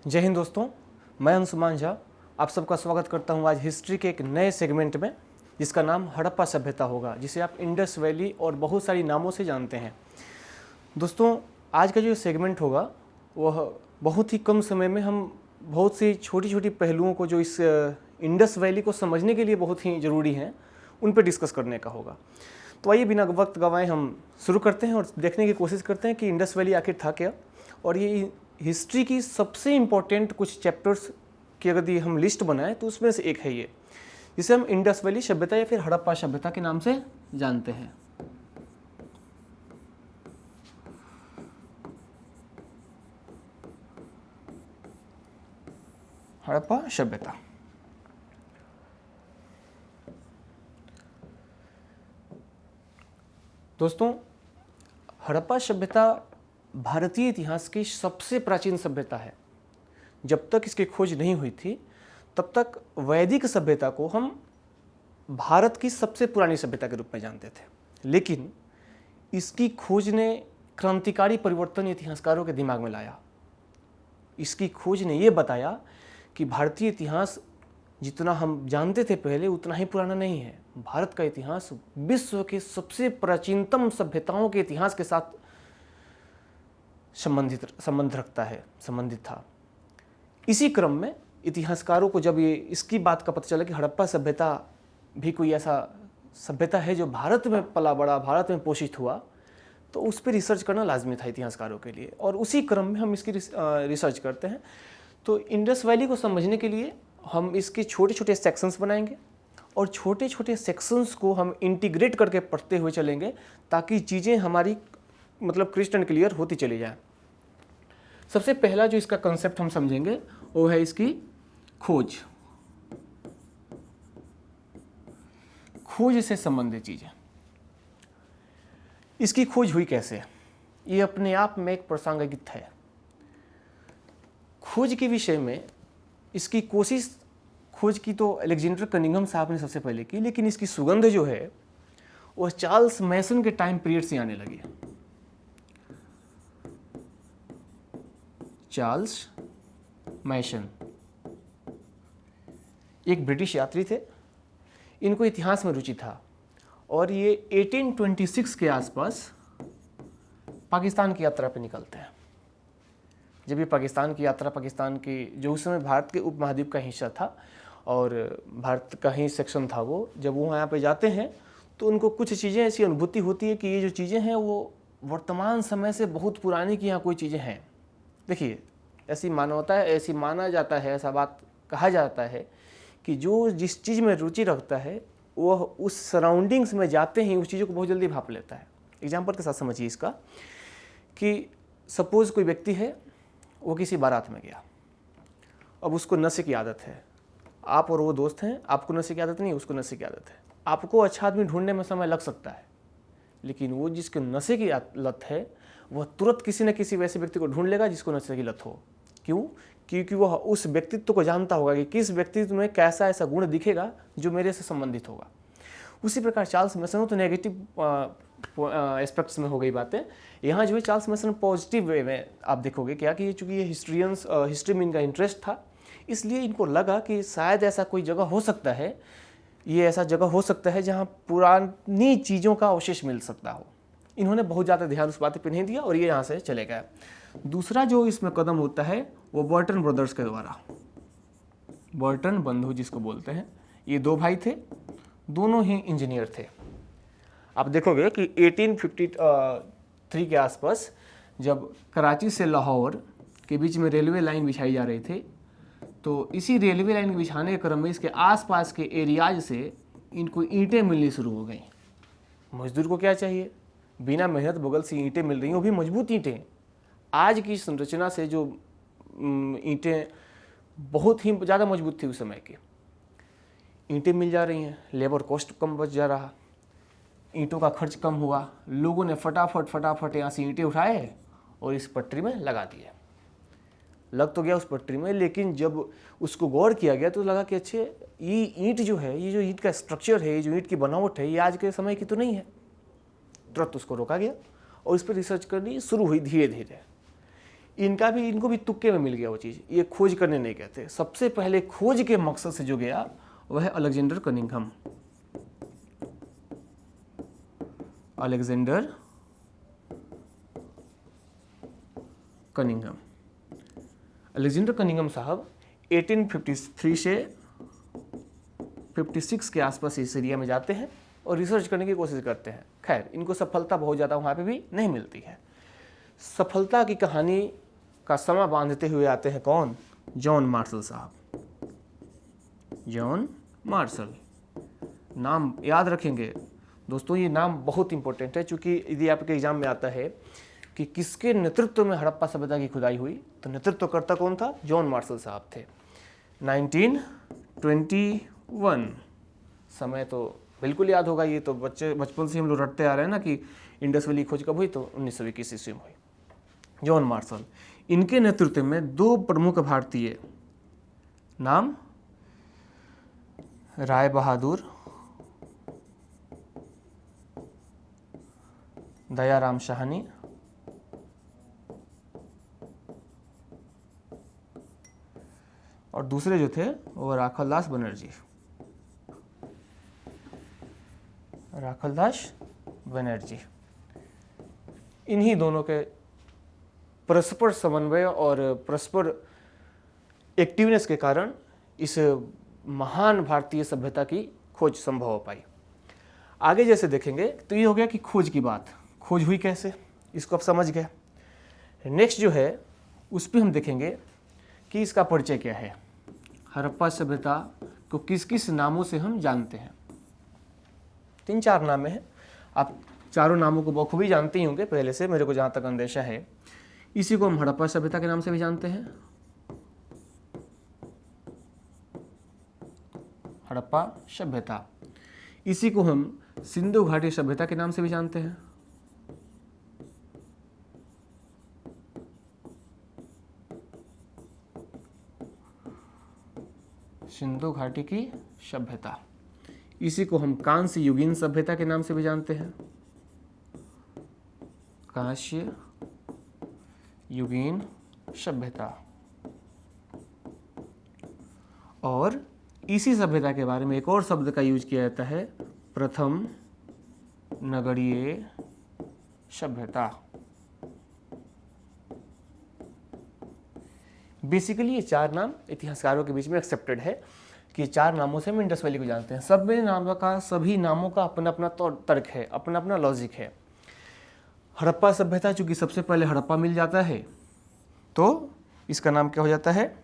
जय हिंद दोस्तों, मैं अंशुमान झा आप सबका स्वागत करता हूं आज हिस्ट्री के एक नए सेगमेंट में जिसका नाम हड़प्पा सभ्यता होगा, जिसे आप इंडस वैली और बहुत सारी नामों से जानते हैं। दोस्तों, आज का जो सेगमेंट होगा वह बहुत ही कम समय में हम बहुत सी छोटी छोटी पहलुओं को जो इस इंडस वैली को समझने के लिए बहुत ही ज़रूरी हैं उन पर डिस्कस करने का होगा। तो आइए बिना वक्त गंवाए हम शुरू करते हैं और देखने की कोशिश करते हैं कि इंडस वैली आखिर था क्या। और ये हिस्ट्री की सबसे इम्पोर्टेंट कुछ चैप्टर्स की अगर हम लिस्ट बनाएं तो उसमें से एक है ये, जिसे हम इंडस वैली सभ्यता या फिर हड़प्पा सभ्यता के नाम से जानते हैं। हड़प्पा सभ्यता। दोस्तों, हड़प्पा सभ्यता भारतीय इतिहास की सबसे प्राचीन सभ्यता है। जब तक इसकी खोज नहीं हुई थी तब तक वैदिक सभ्यता को हम भारत की सबसे पुरानी सभ्यता के रूप में जानते थे, लेकिन इसकी खोज ने क्रांतिकारी परिवर्तन इतिहासकारों के दिमाग में लाया। इसकी खोज ने ये बताया कि भारतीय इतिहास जितना हम जानते थे पहले उतना ही पुराना नहीं है। भारत का इतिहास विश्व के सबसे प्राचीनतम सभ्यताओं के इतिहास के साथ संबंधित था। इसी क्रम में इतिहासकारों को जब ये इसकी बात का पता चला कि हड़प्पा सभ्यता भी कोई ऐसा सभ्यता है जो भारत में पला बड़ा, भारत में पोषित हुआ, तो उस पर रिसर्च करना लाजमी था इतिहासकारों के लिए। और उसी क्रम में हम इसकी रिसर्च करते हैं। तो इंडस वैली को समझने के लिए हम इसके छोटे छोटे सेक्शंस बनाएंगे और छोटे छोटे सेक्शंस को हम इंटीग्रेट करके पढ़ते हुए चलेंगे ताकि चीज़ें हमारी क्रिस्टल क्लियर होती चली जाए। सबसे पहला जो इसका कंसेप्ट हम समझेंगे वो है इसकी खोज। खोज से संबंधित चीजें। इसकी खोज हुई कैसे, ये अपने आप में एक प्रासंगिक है। खोज के विषय में इसकी कोशिश खोज की तो अलेक्जेंडर कनिंघम साहब ने सबसे पहले की, लेकिन इसकी सुगंध जो है वह चार्ल्स मैसन के टाइम पीरियड से आने लगी। चार्ल्स मैसन एक ब्रिटिश यात्री थे। इनको इतिहास में रुचि था और ये 1826 के आसपास पाकिस्तान की यात्रा पर निकलते हैं। जब ये पाकिस्तान की यात्रा, पाकिस्तान की जो उस समय भारत के उपमहाद्वीप का हिस्सा था और भारत का ही सेक्शन था वो, जब वो यहाँ पे जाते हैं तो उनको कुछ चीज़ें ऐसी अनुभूति होती है कि ये जो चीज़ें हैं वो वर्तमान समय से बहुत पुरानी की यहाँ कोई चीज़ें हैं। देखिए, ऐसी मानवता है, ऐसी माना जाता है, ऐसा बात कहा जाता है कि जो जिस चीज़ में रुचि रखता है वह उस सराउंडिंग्स में जाते ही उस चीज़ों को बहुत जल्दी भाप लेता है। एग्जाम्पल के साथ समझिए इसका कि सपोज़ कोई व्यक्ति है, वो किसी बारात में गया, अब उसको नशे की आदत है। आप और वो दोस्त हैं, आपको नशे की आदत नहीं, उसको नशे की आदत है। आपको अच्छा आदमी ढूंढने में समय लग सकता है, लेकिन वो जिसके नशे की लत है वह तुरंत किसी न किसी वैसे व्यक्ति को ढूंढ लेगा जिसको नशे की लत हो। क्यों? क्योंकि वह उस व्यक्तित्व को जानता होगा कि किस व्यक्तित्व में कैसा ऐसा गुण दिखेगा जो मेरे से संबंधित होगा। उसी प्रकार चार्ल्स मैसन तो नेगेटिव एस्पेक्ट्स में हो गई बातें। यहाँ जो है चार्ल्स मैसन पॉजिटिव वे में आप देखोगे क्या कि चूँकि ये हिस्ट्री में इनका इंटरेस्ट था, इसलिए इनको लगा कि शायद ऐसा कोई जगह हो सकता है, ये ऐसा जगह हो सकता है जहाँ पुरानी चीज़ों का अवशेष मिल सकता हो। इन्होंने बहुत ज़्यादा ध्यान उस बात पर नहीं दिया और ये यहाँ से चले गए। दूसरा जो इसमें कदम होता है वो बर्टन ब्रदर्स के द्वारा, बर्टन बंधु जिसको बोलते हैं, ये दो भाई थे, दोनों ही इंजीनियर थे। आप देखोगे कि 1853 के आसपास जब कराची से लाहौर के बीच में रेलवे लाइन बिछाई जा रही थी, तो इसी रेलवे लाइन के बिछाने के क्रम में इसके आसपास के एरियाज से इनको ईंटें मिलनी शुरू हो गई। मजदूर को क्या चाहिए, बिना मेहनत बगल से ईंटें मिल रही हैं, वो भी मजबूत ईंटें। आज की संरचना से जो ईंटें बहुत ही ज़्यादा मजबूत थी उस समय की, ईंटें मिल जा रही हैं, लेबर कॉस्ट कम बच जा रहा, ईंटों का खर्च कम हुआ। लोगों ने फटाफट यहाँ से ईंटें उठाए और इस पटरी में लगा दिए। लग तो गया उस पटरी में, लेकिन जब उसको गौर किया गया तो लगा कि अच्छे ये ईंट जो है, ये जो ईंट का स्ट्रक्चर है, ये जो ईंट की बनावट है, ये आज के समय की तो नहीं है। तुरंत उसको रोका गया और इस पर रिसर्च करनी शुरू हुई धीरे धीरे। इनको भी तुक्के में मिल गया वो चीज़, ये खोज करने नहीं कहते। सबसे पहले खोज के मकसद से जो गया वह है Alexander Cunningham. Alexander Cunningham. Alexander Cunningham साहब 1853 से 56 के आसपास इस एरिया में जाते हैं और रिसर्च करने की कोशिश करते हैं। खैर इनको सफलता बहुत ज़्यादा वहाँ पे भी नहीं मिलती है। सफलता की कहानी का समा बांधते हुए आते हैं कौन? जॉन मार्शल साहब। जॉन मार्शल, नाम याद रखेंगे दोस्तों, ये नाम बहुत इंपॉर्टेंट है, क्योंकि यदि आपके एग्जाम में आता है कि किसके नेतृत्व में हड़प्पा सभ्यता की खुदाई हुई, तो नेतृत्वकर्ता कौन था? जॉन मार्शल साहब थे। 1921, समय तो बिल्कुल याद होगा, ये तो बचपन से हम लोग रटते आ रहे हैं ना कि इंडस वैली खोज कब हुई, तो 1921 ईस्वी में हुई। जॉन मार्शल, इनके नेतृत्व में 2 प्रमुख भारतीय, नाम राय बहादुर, दयाराम साहनी, और दूसरे जो थे वो राखलदास बनर्जी। राखलदास बनर्जी, इन्हीं दोनों के परस्पर समन्वय और परस्पर एक्टिवनेस के कारण इस महान भारतीय सभ्यता की खोज संभव हो पाई। आगे जैसे देखेंगे तो ये हो गया कि खोज की बात, खोज हुई कैसे, इसको आप समझ गए। नेक्स्ट जो है उस पर हम देखेंगे कि इसका परिचय क्या है। हड़प्पा सभ्यता को किस किस नामों से हम जानते हैं? 3-4 नाम हैं, आप चारों नामों को बखूबी जानते ही होंगे पहले से, मेरे को जहाँ तक अंदेशा है। इसी को हम हड़प्पा सभ्यता के नाम से भी जानते हैं, हड़प्पा सभ्यता। इसी को हम सिंधु घाटी सभ्यता के नाम से भी जानते हैं, सिंधु घाटी की सभ्यता। इसी को हम कांस्य युगीन सभ्यता के नाम से भी जानते हैं, कांस्य युगीन सभ्यता। और इसी सभ्यता के बारे में एक और शब्द का यूज किया जाता है, प्रथम नगरीय सभ्यता। बेसिकली ये 4 नाम इतिहासकारों के बीच में एक्सेप्टेड है कि 4 नामों से हम इंडस वैली को जानते हैं। सभी नामों का अपना अपना तर्क है, अपना अपना लॉजिक है। हड़प्पा सभ्यता चूंकि सबसे पहले हड़प्पा मिल जाता है तो इसका नाम क्या हो जाता है?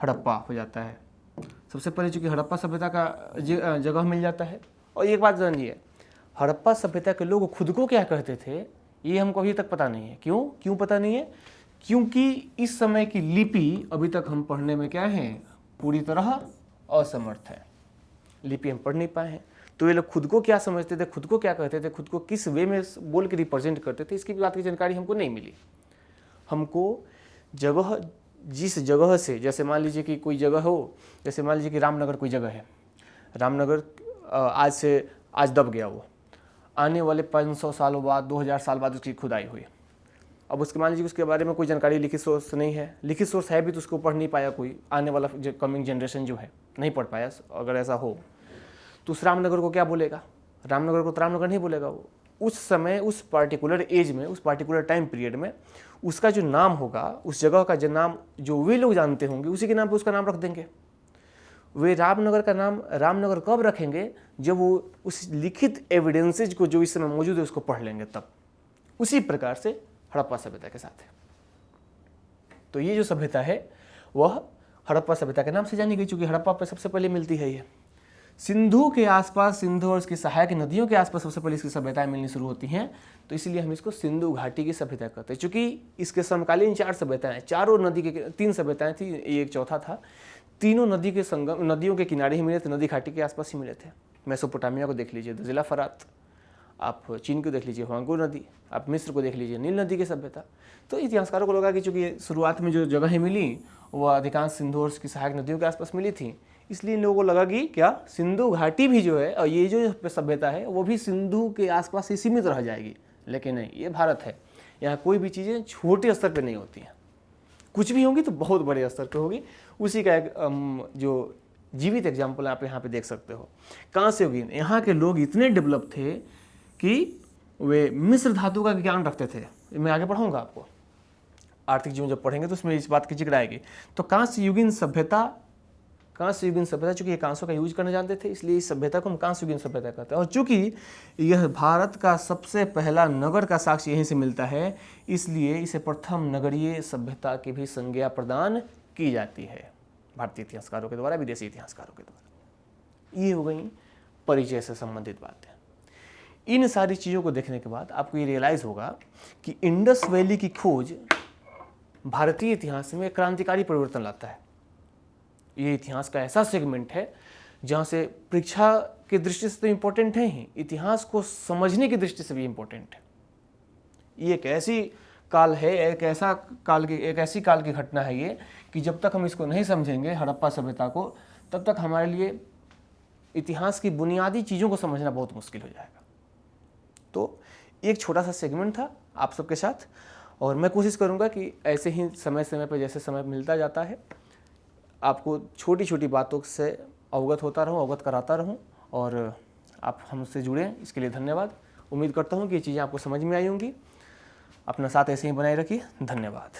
हड़प्पा हो जाता है। सबसे पहले चूंकि हड़प्पा सभ्यता का जगह मिल जाता है। और एक बात जानिए, हड़प्पा सभ्यता के लोग खुद को क्या कहते थे ये हमको अभी तक पता नहीं है। क्यों पता नहीं है? क्योंकि इस समय की लिपि अभी तक हम पढ़ने में क्या है, पूरी तरह असमर्थ है। लिपि हम पढ़ नहीं पाए हैं। तो ये लोग खुद को क्या समझते थे, खुद को क्या कहते थे, खुद को किस वे में बोल के रिप्रेजेंट करते थे, इसकी बात की जानकारी हमको नहीं मिली। हमको जगह, जिस जगह से, जैसे मान लीजिए कि कोई जगह हो, जैसे मान लीजिए कि रामनगर कोई जगह है, रामनगर आज दब गया, वो आने वाले 500 सालों बाद, 2000 साल बाद उसकी खुदाई हुई। अब उसके मान लीजिए उसके बारे में कोई जानकारी लिखित सोर्स नहीं है, लिखित सोर्स है भी तो उसको पढ़ नहीं पाया कोई, आने वाला कमिंग जनरेशन जो है नहीं पढ़ पाया। अगर ऐसा हो तो उस रामनगर को क्या बोलेगा? रामनगर को तो रामनगर नहीं बोलेगा। वो उस समय, उस पार्टिकुलर एज में, उस पार्टिकुलर टाइम पीरियड में उसका जो नाम होगा, उस जगह का जो नाम जो वे लोग जानते होंगे, उसी के नाम पर उसका नाम रख देंगे। वे रामनगर का नाम रामनगर कब रखेंगे? जब वो उस लिखित एविडेंसेज को जो इस समय मौजूद है उसको पढ़ लेंगे तब। उसी प्रकार से हड़प्पा सभ्यता के साथ है। तो ये जो सभ्यता है वह हड़प्पा सभ्यता के नाम से जानी गई, चूंकि हड़प्पा पे सबसे पहले मिलती है। ये सिंधु के आसपास, सिंधु और इसकी सहायक नदियों के आसपास सबसे पहले इसकी सभ्यताएं मिलनी शुरू होती हैं। तो इसलिए हम इसको सिंधु घाटी की सभ्यता कहते हैं। चूंकि इसके समकालीन 4 सभ्यताएं, चारों नदी के 3 सभ्यताएं थी, एक चौथा था। तीनों नदी के संगम, नदियों के किनारे ही मिले थे, नदी घाटी के आसपास ही मिले थे। मेसोपोटामिया को देख लीजिए, जिला फरात, आप चीन को देख लीजिए, हुआंगो नदी, आप मिस्र को देख लीजिए, नील नदी की सभ्यता। तो इतिहासकारों को लगा कि चूंकि शुरुआत में जो जगहें मिली वह अधिकांश सिंधु और उसकी सहायक नदियों के आसपास मिली थी, इसलिए इन लोगों को लगा कि क्या सिंधु घाटी भी जो है और ये जो सभ्यता है वो भी सिंधु के आसपास ही सीमित रह जाएगी। लेकिन नहीं, ये भारत है, यहाँ कोई भी चीज़ें छोटे स्तर पर नहीं होती हैं। कुछ भी होंगी तो बहुत बड़े स्तर पे होगी। उसी का एक जो जीवित एग्जाम्पल आप यहाँ पे देख सकते हो। कांस्य युगीन, यहाँ के लोग इतने डेवलप थे कि वे मिश्र धातु का ज्ञान रखते थे। मैं आगे पढ़ाऊंगा आपको, आर्थिक जीवन जब पढ़ेंगे तो उसमें इस बात की जिक्र आएगी। तो कांस्य युगीन सभ्यता चूंकि ये कांसों का यूज करना जानते थे, इसलिए इस सभ्यता को हम कांस्य युगीन सभ्यता कहते हैं। और चूंकि यह भारत का सबसे पहला नगर का साक्ष्य यहीं से मिलता है, इसलिए इसे प्रथम नगरीय सभ्यता की भी संज्ञा प्रदान की जाती है भारतीय इतिहासकारों के द्वारा, विदेशी इतिहासकारों के द्वारा। ये हो गई परिचय से संबंधित बातें। इन सारी चीज़ों को देखने के बाद आपको ये रियलाइज़ होगा कि इंडस वैली की खोज भारतीय इतिहास में क्रांतिकारी परिवर्तन लाता है। ये इतिहास का ऐसा सेगमेंट है जहाँ से परीक्षा की दृष्टि से तो इम्पोर्टेंट है ही, इतिहास को समझने की दृष्टि से भी इम्पोर्टेंट है। ये एक ऐसी काल है, एक ऐसी काल की घटना है ये, कि जब तक हम इसको नहीं समझेंगे हड़प्पा सभ्यता को, तब तक हमारे लिए इतिहास की बुनियादी चीज़ों को समझना बहुत मुश्किल हो जाएगा। तो एक छोटा सा सेगमेंट था आप सबके साथ, और मैं कोशिश करूंगा कि ऐसे ही समय समय पर जैसे समय मिलता जाता है आपको छोटी छोटी बातों से अवगत कराता रहूं, और आप हमसे जुड़ें, इसके लिए धन्यवाद। उम्मीद करता हूं कि ये चीज़ें आपको समझ में आई होंगी। अपना साथ ऐसे ही बनाए रखिए। धन्यवाद।